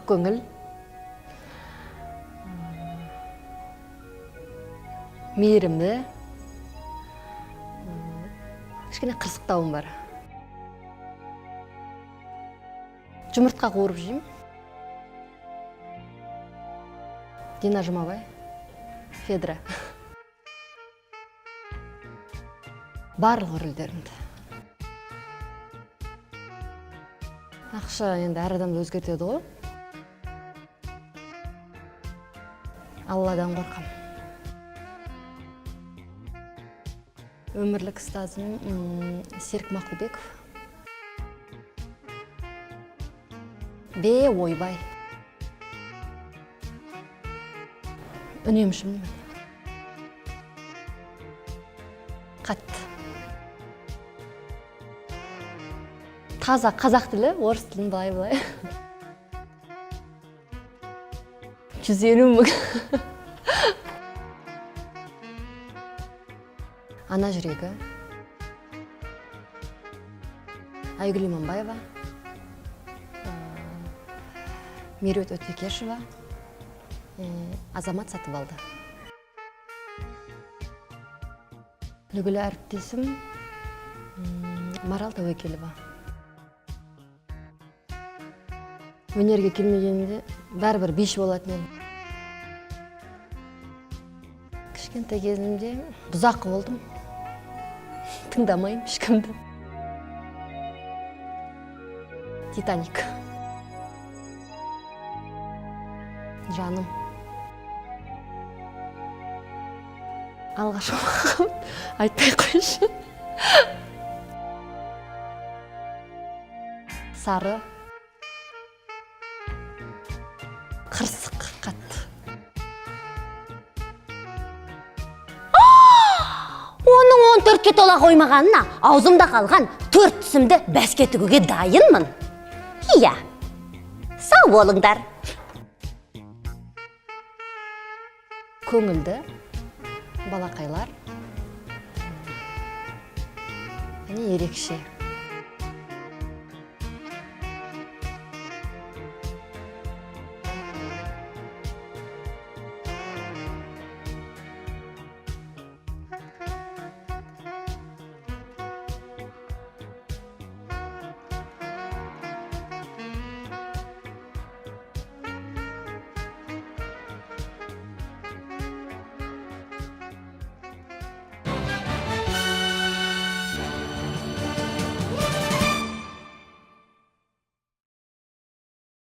көңіл, мейірімді, кішкене қырсықтауым бар. Жұмыртқа қуырып жеймін. Дина Жұмабай, Федра. Барлық рөлдерімді. Ақша енді әр адамды өзгертеді ғой. Алладан қорқам. Өмірлік ұстазым Серік Мақұлбеков. Ойбай. Үнемшімін. Қатты. Таза қазақ тілі, орыс тілін былай. 150 мың. Ана жүрегі. Айгүл Иманбаева. Меруерт Өтекешева. Азамат Сатыбалды. Үлгілі әріптесім Марал Тәуекелова. Өнерге келмегенде бәрібір биші болатын едім. Кішкентай кезімде бұзақы болдым. Тыңдамаймын ешкімді. Титаник. Жаным. Алғаш айтпай қойшы. Сары. Қырсық қатты. Оның 14-ке тола қоймағанына аузымда қалған 4 түсімді бәске тігуге дайынмын. Иә, сау болыңдар. Көңілді, балақайлар, ерекше.